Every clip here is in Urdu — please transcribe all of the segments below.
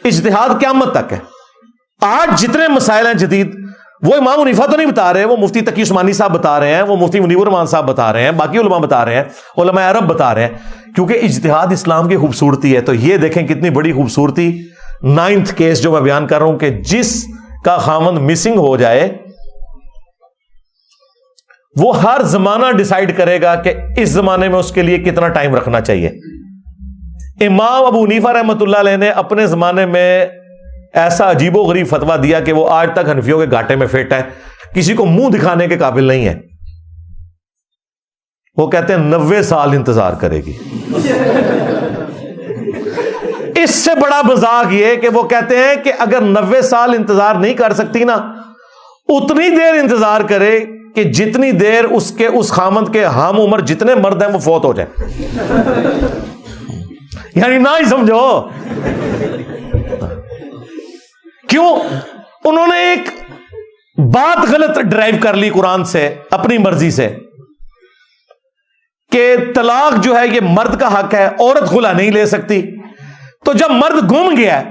اجتہاد قیامت تک ہے. آج جتنے مسائل ہیں جدید، وہ امام حنیفہ تو نہیں بتا رہے، وہ مفتی تقی عثمانی صاحب بتا رہے ہیں، وہ مفتی منیب الرحمان صاحب بتا رہے ہیں، باقی علماء بتا رہے ہیں، علماء عرب بتا رہے ہیں، کیونکہ اجتہاد اسلام کی خوبصورتی ہے. تو یہ دیکھیں کتنی بڑی خوبصورتی. 9th کیس جو میں بیان کر رہا ہوں کہ جس کا خاوند مسنگ ہو جائے، وہ ہر زمانہ ڈیسائیڈ کرے گا کہ اس زمانے میں اس کے لیے کتنا ٹائم رکھنا چاہیے. امام ابو حنیفہ رحمۃ اللہ علیہ نے اپنے زمانے میں ایسا عجیب و غریب فتویٰ دیا کہ وہ آج تک حنفیوں کے گھاٹے میں فٹ ہے، کسی کو منہ دکھانے کے قابل نہیں ہے. وہ کہتے ہیں 90 سال انتظار کرے گی. اس سے بڑا مذاق یہ کہ وہ کہتے ہیں کہ اگر 90 سال انتظار نہیں کر سکتی نا، اتنی دیر انتظار کرے کہ جتنی دیر اس خامند کے ہم عمر جتنے مرد ہیں وہ فوت ہو جائے. یعنی نہ ہی سمجھو. کیوں؟ انہوں نے ایک بات غلط ڈرائیو کر لی قرآن سے اپنی مرضی سے کہ طلاق جو ہے یہ مرد کا حق ہے، عورت خلا نہیں لے سکتی. تو جب مرد گم گیا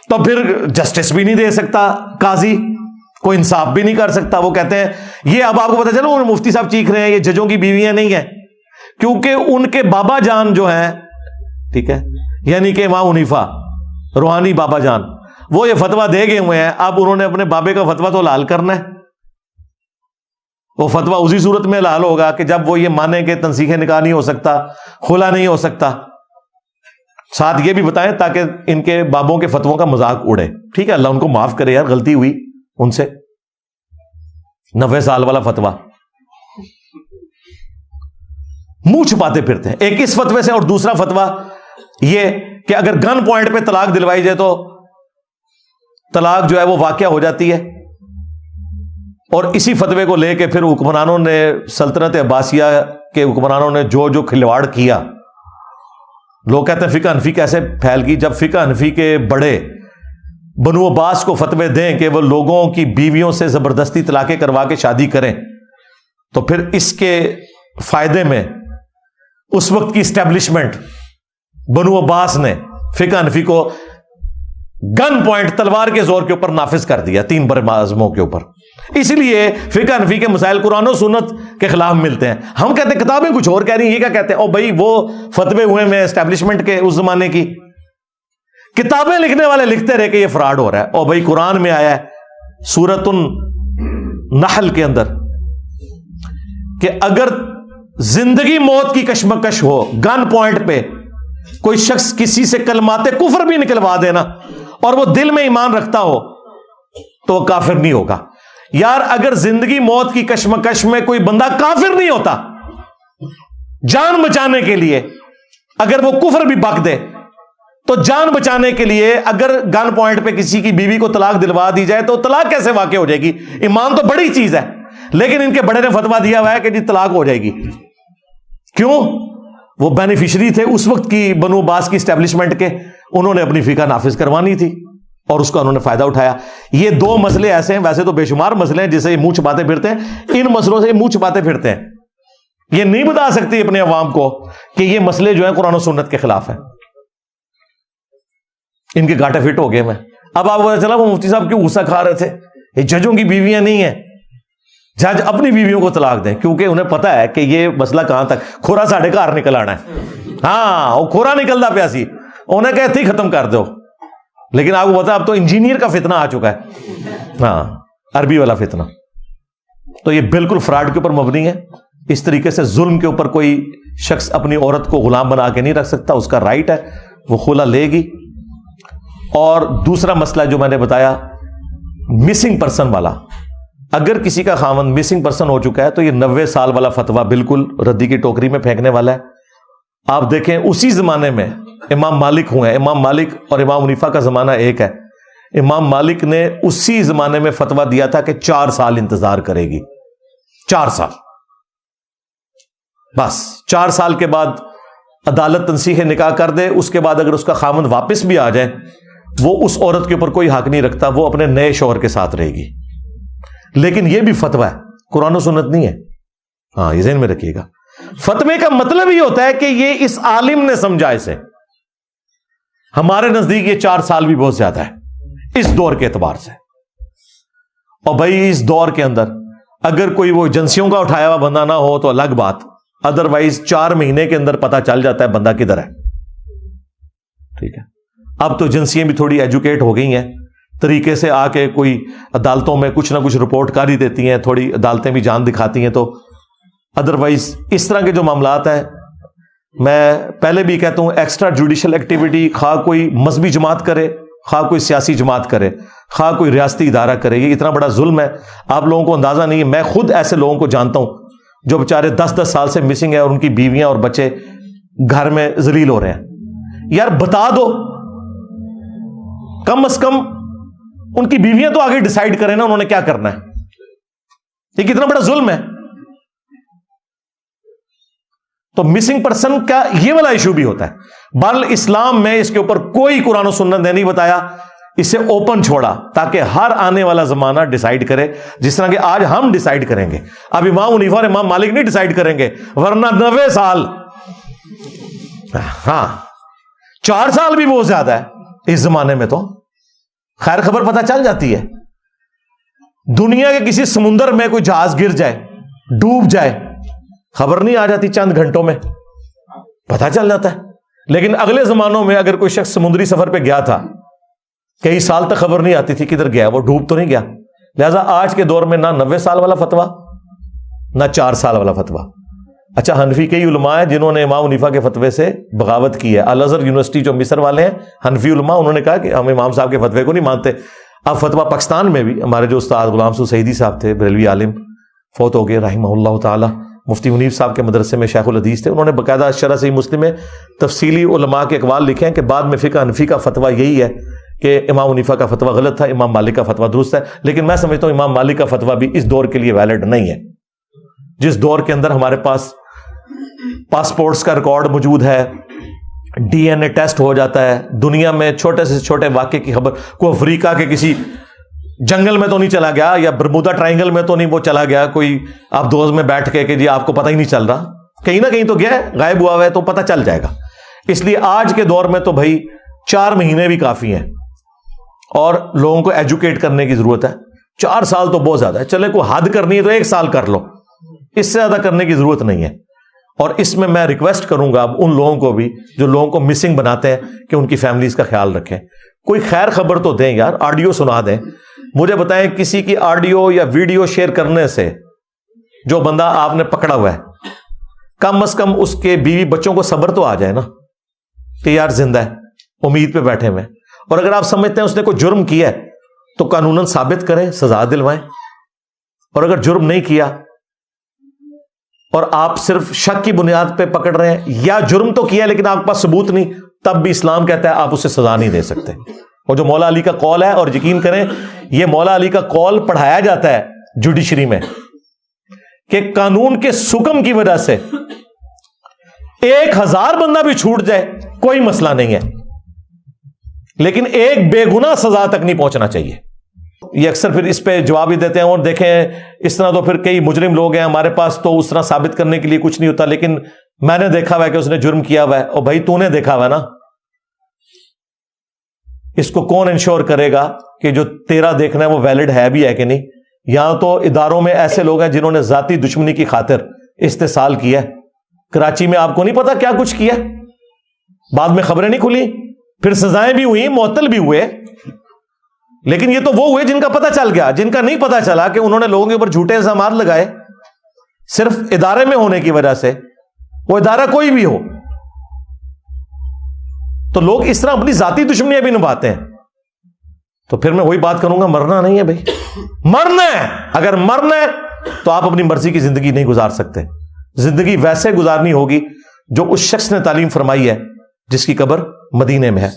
تو پھر جسٹس بھی نہیں دے سکتا قاضی، کوئی انصاف بھی نہیں کر سکتا. وہ کہتے ہیں یہ اب آپ کو پتہ چلو مفتی صاحب چیخ رہے ہیں یہ ججوں کی بیویاں نہیں ہیں، کیونکہ ان کے بابا جان جو ہیں، ٹھیک ہے، یعنی کہ امام حنیفہ روحانی بابا جان، وہ یہ فتویٰ دے گئے ہوئے ہیں. اب انہوں نے اپنے بابے کا فتویٰ تو حلال کرنا ہے. وہ فتویٰ اسی صورت میں حلال ہوگا کہ جب وہ یہ مانیں کہ تنسیخ نکاح نہیں ہو سکتا، خلا نہیں ہو سکتا. ساتھ یہ بھی بتائیں تاکہ ان کے بابوں کے فتووں کا مذاق اڑے. ٹھیک ہے، اللہ ان کو معاف کرے یار، غلطی ہوئی ان سے. 90 سال والا فتویٰ منہ چھپاتے پھرتے ہیں. ایک اس فتوے سے، اور دوسرا فتویٰ یہ کہ اگر گن پوائنٹ پہ طلاق دلوائی جائے تو طلاق جو ہے وہ واقع ہو جاتی ہے. اور اسی فتوے کو لے کے پھر حکمرانوں نے، سلطنت عباسیہ کے حکمرانوں نے جو کھلواڑ کیا. لوگ کہتے ہیں فقہ حنفی کیسے پھیل گئی، جب فقہ حنفی کے بڑے بنو عباس کو فتوے دیں کہ وہ لوگوں کی بیویوں سے زبردستی طلاقیں کروا کے شادی کریں، تو پھر اس کے فائدے میں اس وقت کی اسٹیبلشمنٹ بنو عباس نے فقہ حنفی کو گن پوائنٹ تلوار کے زور کے اوپر نافذ کر دیا 3 بر معظموں کے اوپر. اس لیے فقہ حنفی کے مسائل قرآن و سنت کے خلاف ملتے ہیں. ہم کہتے ہیں کتابیں کچھ اور کہہ رہی ہیں، یہ کیا کہتے ہیں؟ او بھائی وہ فتوے ہوئے میں اسٹیبلشمنٹ کے اس زمانے کی کتابیں لکھنے والے لکھتے رہے کہ یہ فراڈ ہو رہا ہے. او بھائی قرآن میں آیا ہے سورۃ النحل کے اندر کہ اگر زندگی موت کی کشمکش ہو، گن پوائنٹ پہ کوئی شخص کسی سے کلمات کفر بھی نکلوا دینا اور وہ دل میں ایمان رکھتا ہو تو وہ کافر نہیں ہوگا. یار اگر زندگی موت کی کشمکش میں کوئی بندہ کافر نہیں ہوتا، جان بچانے کے لیے اگر وہ کفر بھی بک دے تو جان بچانے کے لیے اگر گن پوائنٹ پہ کسی کی بیوی کو طلاق دلوا دی جائے تو طلاق کیسے واقع ہو جائے گی؟ ایمان تو بڑی چیز ہے، لیکن ان کے بڑے نے فتویٰ دیا ہوا ہے کہ جی طلاق ہو جائے گی. کیوں؟ وہ بینیفیشری تھے اس وقت کی بنو عباس کی اسٹیبلشمنٹ کے، انہوں نے اپنی فقہ نافذ کروانی تھی اور اس کا انہوں نے فائدہ اٹھایا. یہ 2 مسئلے ایسے ہیں، ویسے تو بے شمار مسئلے ہیں جسے یہ منہ چھپاتے پھرتے ہیں. ان مسئلوں سے یہ منہ چھپاتے پھرتے ہیں. یہ نہیں بتا سکتی اپنے عوام کو کہ یہ مسئلے جو ہیں قرآن و سنت کے خلاف ہیں. ان کے گھاٹے فٹ ہو گئے. میں اب آپ کو پتا چلا وہ مفتی صاحب کیوں غصہ کھا رہے تھے. یہ ججوں کی بیویاں نہیں ہیں، جج اپنی بیویوں کو طلاق دیں، کیونکہ انہیں پتا ہے کہ یہ مسئلہ کہاں تک کھورا ساڑھے گھر نکل آنا ہے. ہاں وہ کھورا نکلتا پیا سی، انہیں کہتے ہی ختم کر دو. لیکن آپ کو پتا اب تو انجینئر کا فتنہ آ چکا ہے، ہاں عربی والا فتنہ. تو یہ بالکل فراڈ کے اوپر مبنی ہے. اس طریقے سے ظلم کے اوپر کوئی شخص اپنی عورت کو غلام بنا کے نہیں رکھ سکتا، اس کا رائٹ ہے، وہ خلا لے گی. اور دوسرا مسئلہ جو میں نے بتایا مسنگ پرسن والا، اگر کسی کا خاوند مسنگ پرسن ہو چکا ہے تو یہ 90 سال والا فتویٰ بالکل ردی کی ٹوکری میں پھینکنے والا ہے. آپ دیکھیں اسی زمانے میں امام مالک ہوئے ہیں. امام مالک اور امام حنیفہ کا زمانہ ایک ہے. امام مالک نے اسی زمانے میں فتویٰ دیا تھا کہ 4 سال انتظار کرے گی. 4 سال بس. 4 سال کے بعد عدالت تنسیخ نکاح کر دے، اس کے بعد اگر اس کا خاوند واپس بھی آ جائے وہ اس عورت کے اوپر کوئی حق نہیں رکھتا، وہ اپنے نئے شوہر کے ساتھ رہے گی. لیکن یہ بھی فتویٰ ہے، قرآن و سنت نہیں ہے. ہاں یہ ذہن میں رکھیے گا. فتوے کا مطلب یہ ہوتا ہے کہ یہ اس عالم نے سمجھا اسے. ہمارے نزدیک یہ 4 سال بھی بہت زیادہ ہے اس دور کے اعتبار سے. اور بھائی اس دور کے اندر اگر کوئی وہ ایجنسیوں کا اٹھایا ہوا بندہ نہ ہو تو الگ بات، ادروائز 4 مہینے کے اندر پتا چل جاتا ہے بندہ کدھر ہے. ٹھیک ہے، اب تو ایجنسیاں بھی تھوڑی ایجوکیٹ ہو گئی ہیں، طریقے سے آ کے کوئی عدالتوں میں کچھ نہ کچھ رپورٹ کر ہی دیتی ہیں، تھوڑی عدالتیں بھی جان دکھاتی ہیں. تو ادروائز اس طرح کے جو معاملات ہیں، میں پہلے بھی کہتا ہوں ایکسٹرا جوڈیشل ایکٹیویٹی خواہ کوئی مذہبی جماعت کرے، خواہ کوئی سیاسی جماعت کرے، خواہ کوئی ریاستی ادارہ کرے، یہ اتنا بڑا ظلم ہے آپ لوگوں کو اندازہ نہیں ہے. میں خود ایسے لوگوں کو جانتا ہوں جو بیچارے 10 سال سے مسنگ ہے اور ان کی بیویاں اور بچے گھر میں ذلیل ہو رہے ہیں. یار بتا دو، کم از کم ان کی بیویاں تو آگے ڈیسائیڈ کریں نا انہوں نے کیا کرنا ہے. یہ کتنا بڑا ظلم ہے. تو مسنگ پرسن کا یہ والا ایشو بھی ہوتا ہے. بل اسلام میں اس کے اوپر کوئی قرآن و سنت نے نہیں بتایا، اسے اوپن چھوڑا تاکہ ہر آنے والا زمانہ ڈیسائیڈ کرے، جس طرح کہ آج ہم ڈیسائیڈ کریں گے. اب امام حنیفہ اور امام مالک نہیں ڈیسائیڈ کریں گے، ورنہ 90 سال، ہاں 4 سال بھی بہت زیادہ ہے اس زمانے میں. تو خیر خبر پتہ چل جاتی ہے. دنیا کے کسی سمندر میں کوئی جہاز گر جائے، ڈوب جائے، خبر نہیں آ جاتی، چند گھنٹوں میں پتہ چل جاتا ہے. لیکن اگلے زمانوں میں اگر کوئی شخص سمندری سفر پہ گیا تھا، کئی سال تک خبر نہیں آتی تھی کدھر گیا، وہ ڈوب تو نہیں گیا. لہذا آج کے دور میں نہ 90 سال والا فتویٰ نہ 4 سال والا فتویٰ. اچھا، حنفی کئی علماء ہیں جنہوں نے امام حنیفہ کے فتوے سے بغاوت کی ہے. الازہر یونیورسٹی جو مصر والے ہیں حنفی علماء، انہوں نے کہا کہ ہم امام صاحب کے فتوے کو نہیں مانتے. اب فتویٰ پاکستان میں بھی ہمارے جو استاد غلام سو سعیدی صاحب تھے، بریلوی عالم، فوت ہو گئے رحمہ اللہ تعالی، مفتی منیف صاحب کے مدرسے میں شیخ الحدیث تھے. انہوں نے باقاعدہ شرح صحیح مسلم میں تفصیلی علماء کے اقوال لکھے ہیں کہ بعد میں فقہ حنفی کا فتویٰ یہی ہے کہ امام حنیفہ کا فتویٰ غلط تھا، امام مالک کا فتویٰ درست ہے. لیکن میں سمجھتا ہوں امام مالک کا فتویٰ بھی اس دور کے لیے ویلڈ نہیں ہے، جس دور کے اندر ہمارے پاس پاسپورٹس کا ریکارڈ موجود ہے، ڈی این اے ٹیسٹ ہو جاتا ہے، دنیا میں چھوٹے سے چھوٹے واقعے کی خبر، کوئی افریقہ کے کسی جنگل میں تو نہیں چلا گیا یا برمودا ٹرائنگل میں تو نہیں وہ چلا گیا کوئی آپ دوست میں بیٹھ کے کہ جی آپ کو پتہ ہی نہیں چل رہا، کہیں نہ کہیں تو گیا ہے، غائب ہوا ہے تو پتہ چل جائے گا. اس لیے آج کے دور میں تو بھائی 4 مہینے بھی کافی ہیں اور لوگوں کو ایجوکیٹ کرنے کی ضرورت ہے. 4 سال تو بہت زیادہ ہے، چلے کوئی حد کرنی ہے تو 1 سال کر لو، اس سے زیادہ کرنے کی ضرورت نہیں ہے. اور اس میں میں ریکویسٹ کروں گا اب ان لوگوں کو بھی جو لوگوں کو مسنگ بناتے ہیں کہ ان کی فیملیز کا خیال رکھیں. کوئی خیر خبر تو دیں یار، آڈیو سنا دیں. مجھے بتائیں کسی کی آڈیو یا ویڈیو شیئر کرنے سے جو بندہ آپ نے پکڑا ہوا ہے، کم از کم اس کے بیوی بچوں کو صبر تو آ جائے نا کہ یار زندہ ہے، امید پہ بیٹھے ہوئے. اور اگر آپ سمجھتے ہیں اس نے کوئی جرم کیا ہے تو قانوناً ثابت کریں، سزا دلوائیں. اور اگر جرم نہیں کیا اور آپ صرف شک کی بنیاد پہ پکڑ رہے ہیں، یا جرم تو کیا لیکن آپ کے پاس ثبوت نہیں، تب بھی اسلام کہتا ہے آپ اسے سزا نہیں دے سکتے. اور جو مولا علی کا قول ہے، اور یقین کریں یہ مولا علی کا قول پڑھایا جاتا ہے جوڈیشری میں کہ قانون کے حکم کی وجہ سے 1000 بندہ بھی چھوٹ جائے کوئی مسئلہ نہیں ہے، لیکن ایک بے گناہ سزا تک نہیں پہنچنا چاہیے. یہ اکثر پھر اس پہ جواب ہی دیتے ہیں اور دیکھیں اس طرح تو پھر کئی مجرم لوگ ہیں ہمارے پاس تو اس طرح ثابت کرنے کے لیے کچھ نہیں ہوتا، لیکن میں نے دیکھا ہوا ہے کہ اس نے جرم کیا ہوا ہے. اور بھائی تو نے دیکھا ہوا ہے نا، اس کو کون انشور کرے گا کہ جو تیرا دیکھنا ہے وہ ویلڈ ہے بھی ہے کہ نہیں. یہاں تو اداروں میں ایسے لوگ ہیں جنہوں نے ذاتی دشمنی کی خاطر استحصال کیا ہے. کراچی میں آپ کو نہیں پتا کیا کچھ کیا، بعد میں خبریں نہیں کھلی، پھر سزائیں بھی ہوئی، معطل بھی ہوئے. لیکن یہ تو وہ ہوئے جن کا پتہ چل گیا. جن کا نہیں پتہ چلا کہ انہوں نے لوگوں کے اوپر جھوٹے الزامات لگائے صرف ادارے میں ہونے کی وجہ سے، وہ ادارہ کوئی بھی ہو، تو لوگ اس طرح اپنی ذاتی دشمنیاں بھی نبھاتے ہیں. تو پھر میں وہی بات کروں گا، مرنا نہیں ہے بھائی، مرنا ہے. اگر مرنا ہے تو آپ اپنی مرضی کی زندگی نہیں گزار سکتے. زندگی ویسے گزارنی ہوگی جو اس شخص نے تعلیم فرمائی ہے جس کی قبر مدینے میں ہے.